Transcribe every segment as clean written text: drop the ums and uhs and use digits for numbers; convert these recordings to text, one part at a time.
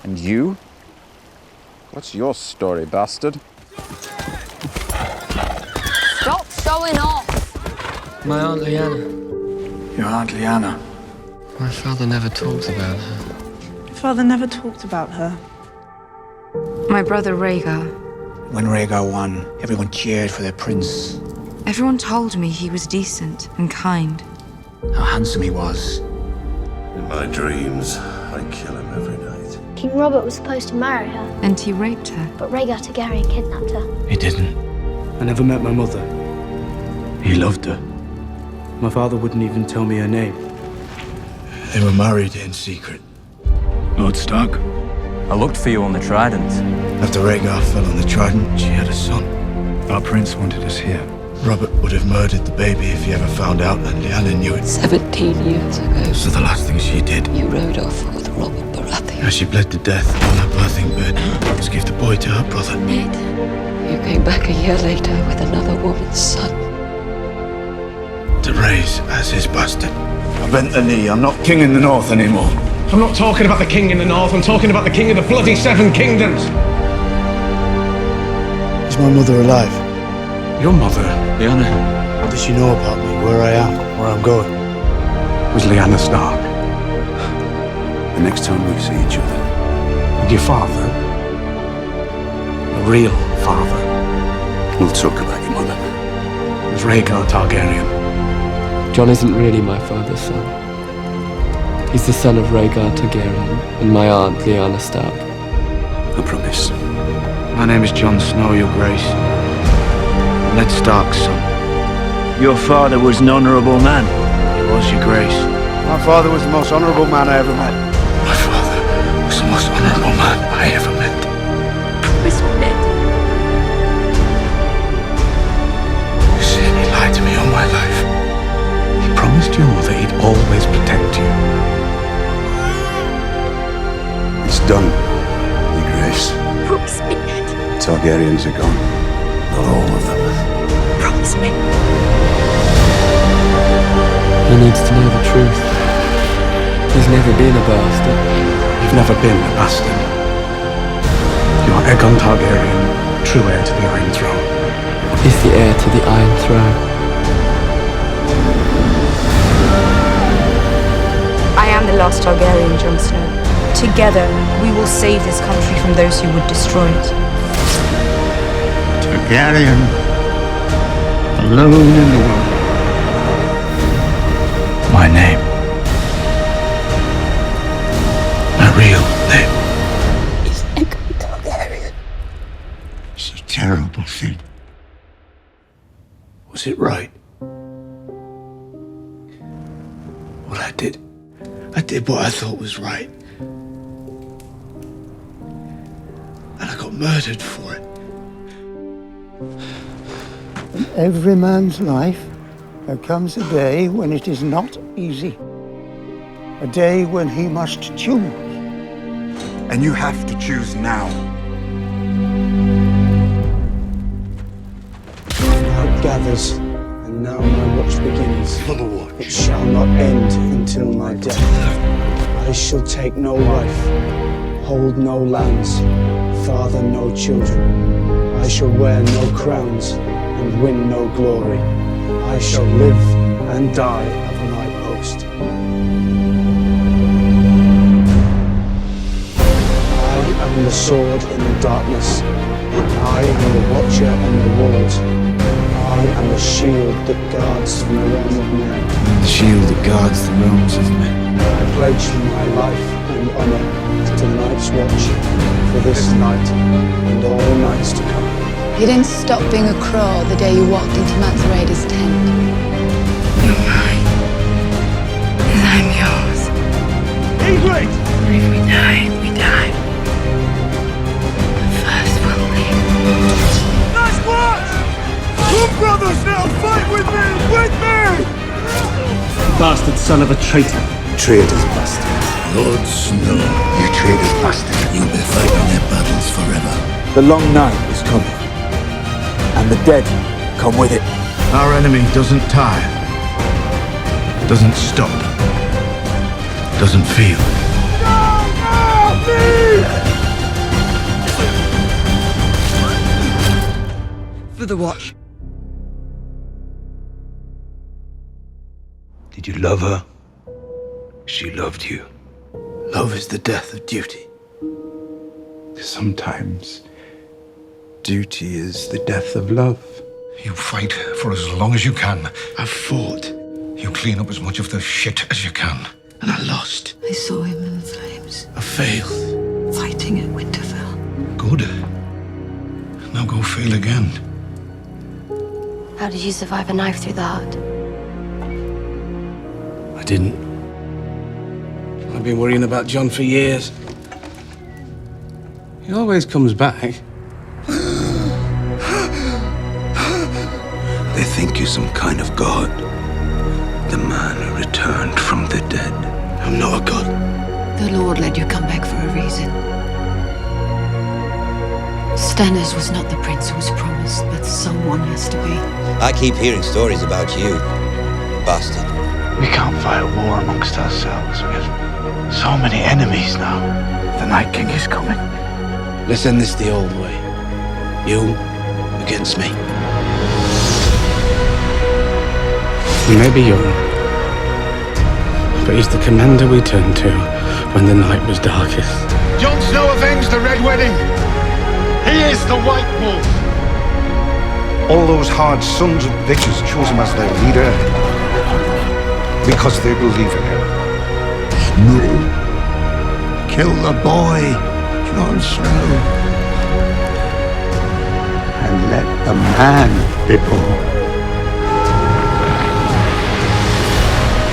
And you? What's your story, bastard? Stop showing off! My Aunt Lyanna. Your Aunt Lyanna? My father never talked about her. Father never talked about her. My brother Rhaegar. When Rhaegar won, everyone cheered for their prince. Everyone told me he was decent and kind. How handsome he was. In my dreams, I kill him every night. King Robert was supposed to marry her, And he raped her. but Rhaegar Targaryen kidnapped her. He didn't. I never met my mother. He loved her. My father wouldn't even tell me her name. They were married in secret. Lord Stark. I looked for you on the Trident. After Rhaegar fell on the Trident, she had a son. Our prince wanted us here. Robert would have murdered the baby if he ever found out, and Lyanna knew it. 17 years ago, So the last thing she did, you rode off with Robert Baratheon. as she bled to death on her birthing bed, was give the boy to her brother. Ned, you came back a year later with another woman's son. To raise as his bastard. I bent the knee. I'm not king in the north anymore. I'm not talking about the king in the north, I'm talking about the king of the bloody Seven Kingdoms! Is my mother alive? Your mother, Lyanna, Does she know about me, where I am, where I'm going? was Lyanna Stark. The next time we see each other, And your father, a real father, we'll talk about your mother. was Rhaegar Targaryen. Jon isn't really my father's son. He's the son of Rhaegar Targaryen and my aunt Lyanna Stark. I promise. My name is Jon Snow, your grace. Ned Stark's son. Your father was an honourable man. He was, your grace. My father was the most honourable man I ever met. My father was the most honourable man I ever met. Promise me, Ned. You see, he lied to me all my life. He promised your mother he'd always protect you. It's done, Your Grace. Promise me, Ned. Targaryens are gone. Not all of them. Promise me. He needs to know the truth. He's never been a bastard. You've never been a bastard. You are Aegon Targaryen, true heir to the Iron Throne. He's the heir to the Iron Throne. I am the last Targaryen, Jon Snow. Together, we will save this country from those who would destroy it. Targaryen. Alone in the world. My name. My real name. Is Aegon Targaryen. It's a terrible thing. Was it right? What I did? I did what I thought was right. And I got murdered for it. In every man's life, there comes a day when it is not easy. A day when he must choose. And you have to choose now. Night gathers, and now my watch begins. It shall not end until my death. I shall take no wife, hold no lands, father no children. I shall wear no crowns and win no glory. I shall live and die at my post. I am the sword in the darkness. I am the watcher on the walls. I am the shield that guards the realm of men. The shield that guards the realms of men. I pledge my life and honor to the Night's Watch for this night and all nights to come. You didn't stop being a crow the day you walked into Manzarada's tent. You're mine. And I'm yours. Ingrid! If we die, we die. But first we'll live. Nice watch! We're brothers now! Fight with me! With me! Bastard son of a traitor. Traitors bastard. Lord Snow. You traitors bastard. You'll be fighting their battles forever. The long night is coming. And the dead come with it. Our enemy doesn't tire. Doesn't stop. Doesn't feel. No! No! Please! the watch. Did you love her? She loved you. Love is the death of duty. Sometimes duty is the death of love. You fight for as long as you can. I've fought. You clean up as much of the shit as you can. And I lost. I saw him in the flames. I failed. Fighting at Winterfell. Good. Now go fail again. How did you survive a knife through the heart? I didn't. I've been worrying about Jon for years. He always comes back. They think you're some kind of god. The man who returned from the dead. I'm not a god. The Lord let you come back for a reason. Stannis was not the prince who was promised, but someone has to be. I keep hearing stories about you, bastard. We can't fight a war amongst ourselves. We have so many enemies now. The Night King is coming. Let's end this the old way. You against me. He may be young, but he's the commander we turned to when the night was darkest. Jon Snow avenged the Red Wedding. He is the White Wolf. All those hard sons of bitches chose him as their leader because they believe in him. No. Kill the boy, Jon Snow. And let the man be born.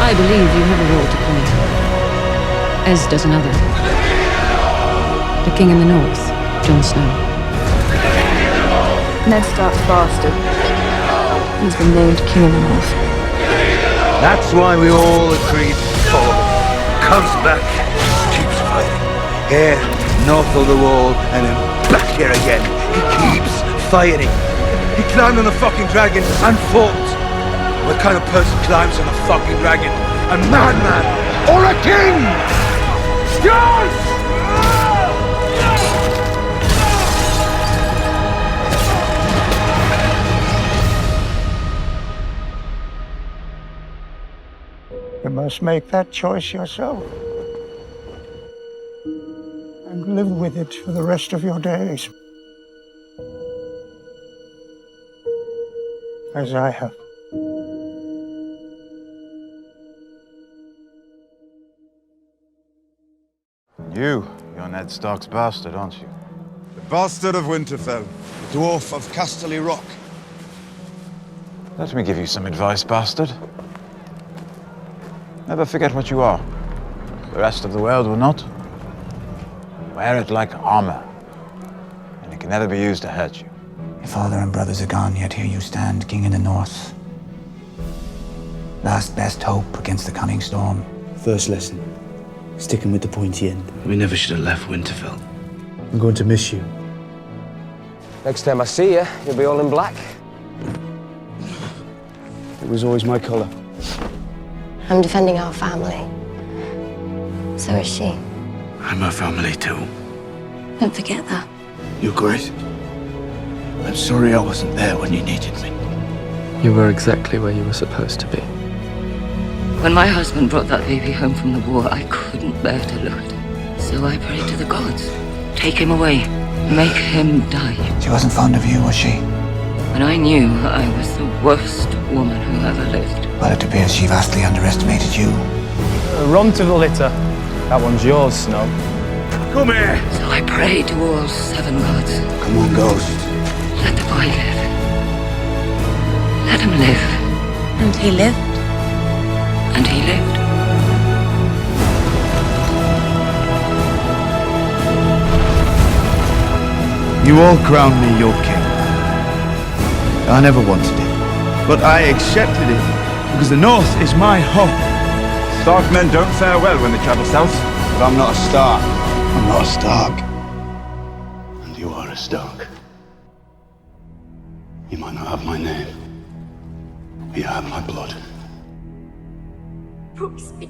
I believe you have a role to play, as does another. The King in the North, Jon Snow. Ned Stark's bastard. He's been named King in the North. That's why we all agreed to follow him. Comes back, keeps fighting. Here, north of the wall, and then back here again. He keeps fighting. He climbed on the fucking dragon and fought. What kind of person climbs on a fucking dragon? A madman or a king? Yes! You must make that choice yourself. And live with it for the rest of your days. As I have. You're Ned Stark's bastard, aren't you? The bastard of Winterfell, the dwarf of Casterly Rock. Let me give you some advice, bastard. Never forget what you are. The rest of the world will not. Wear it like armor, and it can never be used to hurt you. Your father and brothers are gone, yet here you stand, King in the North. Last best hope against the coming storm. First lesson, sticking with the pointy end. We never should have left Winterfell. I'm going to miss you. Next time I see you, you'll be all in black. It was always my colour. I'm defending our family. So is she. I'm her family too. Don't forget that. You're great. I'm sorry I wasn't there when you needed me. You were exactly where you were supposed to be. When my husband brought that baby home from the war, I couldn't bear to look at him. So I prayed to the gods. Take him away. Make him die. She wasn't fond of you, was she? And I knew I was the worst woman who ever lived. Well, it appears she vastly underestimated you. Run to the litter. That one's yours, Snow. Come here! So I prayed to all 7 gods. Come on, Ghost. Let the boy live. Let him live. And he lived. And he lived. You all crowned me your king. I never wanted it, but I accepted it because the North is my home. Stark men don't fare well when they travel south. But I'm not a Stark. I'm not a Stark. And you are a Stark. You might not have my name, but you have my blood. Promise me